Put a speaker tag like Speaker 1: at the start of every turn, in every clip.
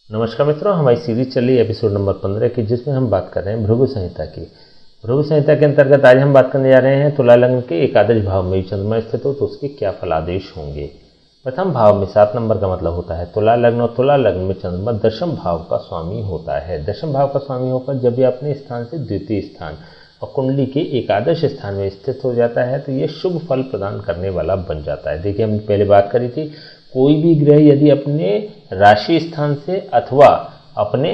Speaker 1: नमस्कार मित्रों, हमारी सीरीज चल रही है एपिसोड नंबर 15 की, जिसमें हम बात कर रहे हैं भृगु संहिता की। भृगु संहिता के अंतर्गत आज हम बात करने जा रहे हैं तुला लग्न के एकादश भाव में चंद्रमा स्थित हो तो उसके क्या फलादेश होंगे। प्रथम भाव में 7 नंबर का मतलब होता है तुला लग्न, और तुला लग्न में चंद्रमा दशम भाव का स्वामी होता है। दशम भाव का स्वामी होकर जब ये अपने स्थान से द्वितीय स्थान और कुंडली के एकादश स्थान में स्थित हो जाता है तो ये शुभ फल प्रदान करने वाला बन जाता है। देखिए, हमने पहले बात करी थी, कोई भी ग्रह यदि अपने राशि स्थान से अथवा अपने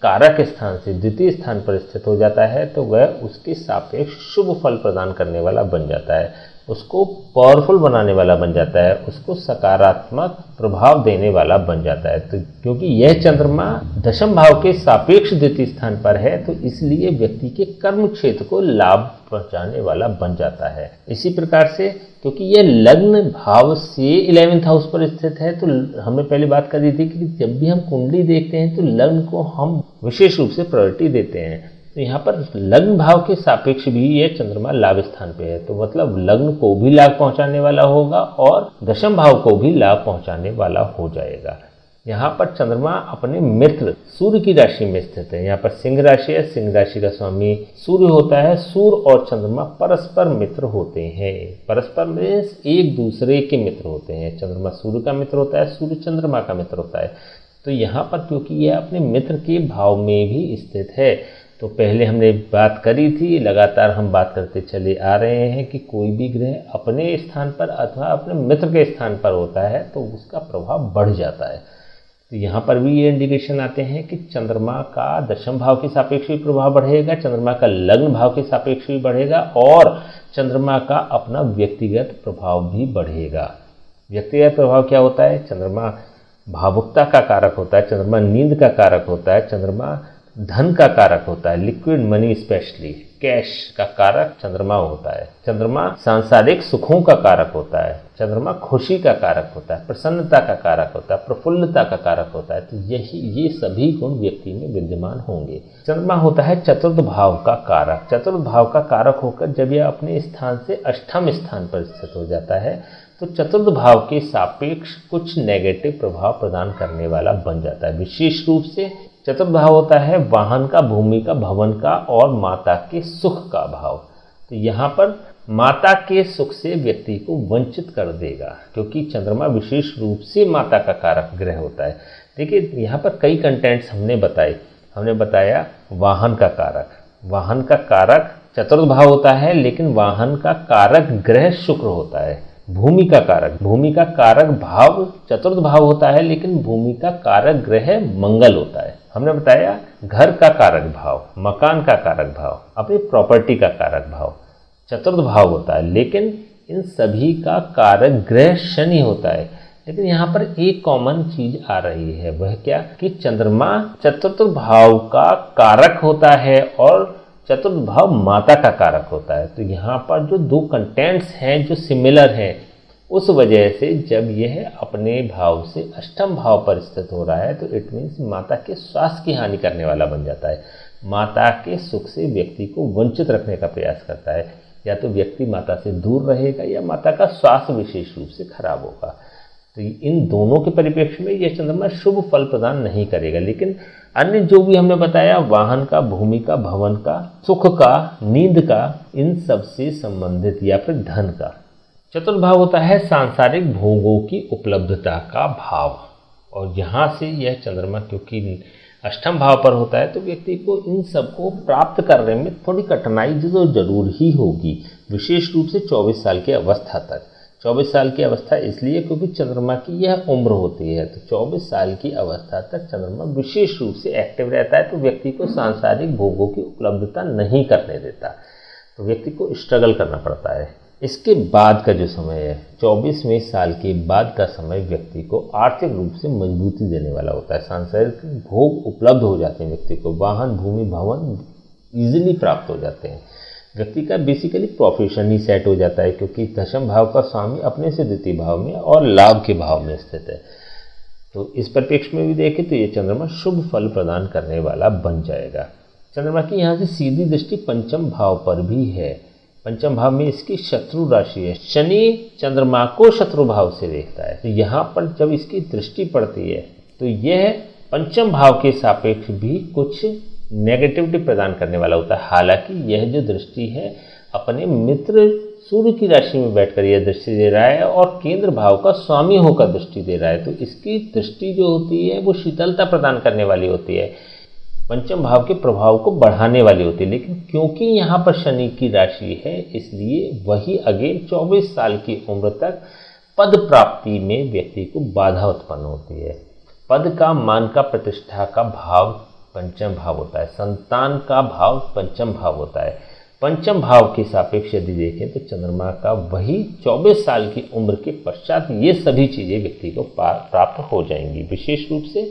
Speaker 1: कारक स्थान से द्वितीय स्थान पर स्थित हो जाता है तो वह उसके सापेक्ष शुभ फल प्रदान करने वाला बन जाता है, उसको पावरफुल बनाने वाला बन जाता है, उसको सकारात्मक प्रभाव देने वाला बन जाता है। तो क्योंकि यह चंद्रमा दशम भाव के सापेक्ष द्वितीय स्थान पर है तो इसलिए व्यक्ति के कर्म क्षेत्र को लाभ पहुंचाने वाला बन जाता है। इसी प्रकार से क्योंकि यह लग्न भाव से 11th हाउस पर स्थित है तो हमने पहले बात करी थी कि जब भी हम कुंडली देखते हैं तो लग्न को हम विशेष रूप से प्रायोरिटी देते हैं। तो यहाँ पर लग्न भाव के सापेक्ष भी यह चंद्रमा लाभ स्थान पे है, तो मतलब लग्न को भी लाभ पहुंचाने वाला होगा और दशम भाव को भी लाभ पहुंचाने वाला हो जाएगा। यहाँ पर चंद्रमा अपने मित्र सूर्य की राशि में स्थित है। यहाँ पर सिंह राशि है, सिंह राशि का स्वामी सूर्य होता है। सूर्य और चंद्रमा परस्पर मित्र होते हैं। परस्पर में एक दूसरे के मित्र होते हैं। चंद्रमा सूर्य का मित्र होता है, सूर्य चंद्रमा का मित्र होता है। तो यहाँ पर क्योंकि यह अपने मित्र के भाव में भी स्थित है तो पहले हमने बात करी थी, लगातार हम बात करते चले आ रहे हैं कि कोई भी ग्रह अपने स्थान पर अथवा अपने मित्र के स्थान पर होता है तो उसका प्रभाव बढ़ जाता है। तो यहाँ पर भी ये इंडिकेशन आते हैं कि चंद्रमा का दशम भाव के सापेक्ष भी प्रभाव बढ़ेगा, चंद्रमा का लग्न भाव के सापेक्ष भी बढ़ेगा और चंद्रमा का अपना व्यक्तिगत प्रभाव भी बढ़ेगा। व्यक्तिगत प्रभाव क्या होता है? चंद्रमा भावुकता का कारक होता है, चंद्रमा नींद का कारक होता है, चंद्रमा धन का कारक होता है, लिक्विड मनी स्पेशली कैश का कारक चंद्रमा होता है। चंद्रमा सांसारिक सुखों का कारक होता है, चंद्रमा खुशी का कारक होता है, प्रसन्नता का कारक होता है, प्रफुल्लता का कारक होता है। तो ये सभी गुण व्यक्ति में विद्यमान होंगे। चंद्रमा होता है चतुर्थ भाव का कारक। चतुर्थ भाव का कारक होकर जब यह अपने स्थान से अष्टम स्थान पर स्थित हो जाता है तो चतुर्थ भाव के सापेक्ष कुछ नेगेटिव प्रभाव प्रदान करने वाला बन जाता है। विशेष रूप से चतुर्थ भाव होता है वाहन का, भूमि का, भवन का और माता के सुख का भाव। तो यहाँ पर माता के सुख से व्यक्ति को वंचित कर देगा क्योंकि चंद्रमा विशेष रूप से माता का कारक ग्रह होता है। देखिए, यहाँ पर कई कंटेंट्स हमने बताए। हमने बताया वाहन का कारक, वाहन का कारक चतुर्थ भाव होता है लेकिन वाहन का कारक ग्रह शुक्र होता है। भूमि का कारक, भूमि का कारक भाव चतुर्थ भाव होता है लेकिन भूमि का कारक ग्रह मंगल होता है। हमने बताया घर का कारक भाव, मकान का कारक भाव, अपनी प्रॉपर्टी का कारक भाव चतुर्थ भाव होता है लेकिन इन सभी का कारक ग्रह शनि होता है। लेकिन यहाँ पर एक कॉमन चीज आ रही है, वह क्या कि चंद्रमा चतुर्थ भाव का कारक होता है और चतुर्थ भाव माता का कारक होता है। तो यहाँ पर जो दो कंटेंट्स हैं जो सिमिलर हैं, उस वजह से जब यह अपने भाव से अष्टम भाव पर स्थित हो रहा है तो इट मीन्स माता के स्वास्थ्य की हानि करने वाला बन जाता है। माता के सुख से व्यक्ति को वंचित रखने का प्रयास करता है। या तो व्यक्ति माता से दूर रहेगा या माता का स्वास्थ्य विशेष रूप से खराब होगा। तो इन दोनों के परिप्रेक्ष्य में यह चंद्रमा शुभ फल प्रदान नहीं करेगा। लेकिन अन्य जो भी हमने बताया, वाहन का, भूमि का, भवन का, सुख का, नींद का, इन सब से संबंधित या फिर धन का। चतुर्थ भाव होता है सांसारिक भोगों की उपलब्धता का भाव और यहाँ से यह चंद्रमा क्योंकि अष्टम भाव पर होता है तो व्यक्ति को इन सब को प्राप्त करने में थोड़ी कठिनाई तो जरूर ही होगी, विशेष रूप से 24 साल की अवस्था तक। 24 साल की अवस्था इसलिए क्योंकि चंद्रमा की यह उम्र होती है। तो 24 साल की अवस्था तक चंद्रमा विशेष रूप से एक्टिव रहता है तो व्यक्ति को सांसारिक भोगों की उपलब्धता नहीं करने देता, तो व्यक्ति को स्ट्रगल करना पड़ता है। इसके बाद का जो समय है, 24वें साल के बाद का समय व्यक्ति को आर्थिक रूप से मजबूती देने वाला होता है। सांसारिक भोग उपलब्ध हो जाते हैं व्यक्ति को, वाहन, भूमि, भवन ईजिली प्राप्त हो जाते हैं। व्यक्ति का बेसिकली प्रोफेशन ही सेट हो जाता है क्योंकि दशम भाव का स्वामी अपने से द्वितीय भाव में और लाभ के भाव में स्थित है। तो इस परिप्रेक्ष्य में भी देखें तो ये चंद्रमा शुभ फल प्रदान करने वाला बन जाएगा। चंद्रमा की यहाँ से सीधी दृष्टि पंचम भाव पर भी है। पंचम भाव में इसकी शत्रु राशि है। शनि चंद्रमा को शत्रु भाव से देखता है। तो यहाँ पर जब इसकी दृष्टि पड़ती है तो यह पंचम भाव के सापेक्ष भी कुछ नेगेटिविटी प्रदान करने वाला होता है। हालांकि यह जो दृष्टि है अपने मित्र सूर्य की राशि में बैठकर यह दृष्टि दे रहा है और केंद्र भाव का स्वामी होकर दृष्टि दे रहा है, तो इसकी दृष्टि जो होती है वो शीतलता प्रदान करने वाली होती है, पंचम भाव के प्रभाव को बढ़ाने वाली होती है। लेकिन क्योंकि यहाँ पर शनि की राशि है, इसलिए वही अगेन 24 साल की उम्र तक पद प्राप्ति में व्यक्ति को बाधा उत्पन्न होती है। पद का, मान का, प्रतिष्ठा का भाव पंचम भाव होता है, संतान का भाव पंचम भाव होता है। पंचम भाव के सापेक्ष यदि देखें तो चंद्रमा का वही 24 साल की उम्र के पश्चात ये सभी चीज़ें व्यक्ति को प्राप्त हो जाएंगी। विशेष रूप से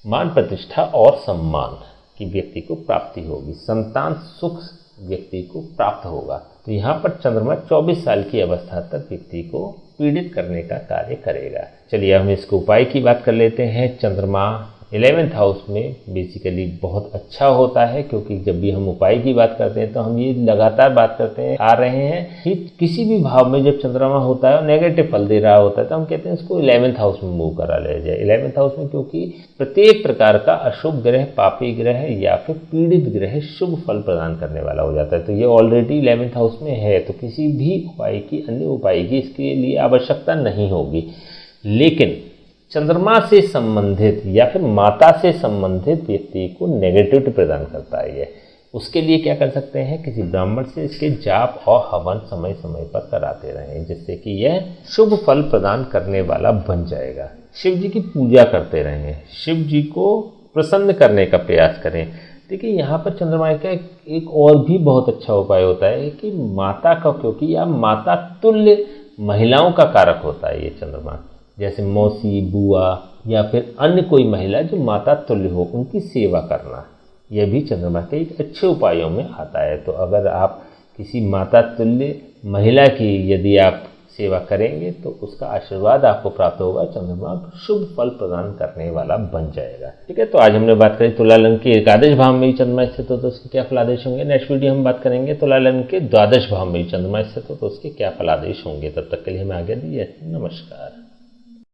Speaker 1: मान, प्रतिष्ठा और सम्मान की व्यक्ति को प्राप्ति होगी, संतान सुख व्यक्ति को प्राप्त होगा। तो यहाँ पर चंद्रमा 24 साल की अवस्था तक व्यक्ति को पीड़ित करने का कार्य करेगा। चलिए हम इसके उपाय की बात कर लेते हैं। चंद्रमा 11th हाउस में बेसिकली बहुत अच्छा होता है, क्योंकि जब भी हम उपाय की बात करते हैं तो हम ये लगातार बात करते आ रहे हैं कि किसी भी भाव में जब चंद्रमा होता है और नेगेटिव फल दे रहा होता है तो हम कहते हैं इसको 11th हाउस में मूव करा लिया जाए। 11th हाउस में क्योंकि प्रत्येक प्रकार का अशुभ ग्रह, पापी ग्रह या फिर पीड़ित ग्रह शुभ फल प्रदान करने वाला हो जाता है। तो ये ऑलरेडी 11th हाउस में है, तो किसी भी उपाय की, अन्य उपाय की इसके लिए आवश्यकता नहीं होगी। लेकिन चंद्रमा से संबंधित या फिर माता से संबंधित व्यक्ति को नेगेटिविटी प्रदान करता है ये, उसके लिए क्या कर सकते हैं, किसी ब्राह्मण से इसके जाप और हवन समय समय पर कराते रहें, जिससे कि यह शुभ फल प्रदान करने वाला बन जाएगा। शिव जी की पूजा करते रहें, शिव जी को प्रसन्न करने का प्रयास करें। देखिए यहाँ पर चंद्रमा का एक और भी बहुत अच्छा उपाय होता है कि माता का, क्योंकि यह माता तुल्य महिलाओं का कारक होता है ये चंद्रमा, जैसे मौसी, बुआ या फिर अन्य कोई महिला जो माता तुल्य हो, उनकी सेवा करना, यह भी चंद्रमा के एक अच्छे उपायों में आता है। तो अगर आप किसी माता तुल्य महिला की यदि आप सेवा करेंगे तो उसका आशीर्वाद आपको प्राप्त होगा, चंद्रमा शुभ फल प्रदान करने वाला बन जाएगा। ठीक है, तो आज हमने बात करी तुला लग्न के एकादश भाव में ही चंद्रमा स्थित हो तो उसके क्या फलादेश होंगे। नेक्स्ट वीडियो हम बात करेंगे तुला लग्न के द्वादश भाव में ही चंद्रमा स्थित हो तो उसके क्या फलादेश होंगे। तब तक के लिए हमें आज्ञा दीजिए, नमस्कार।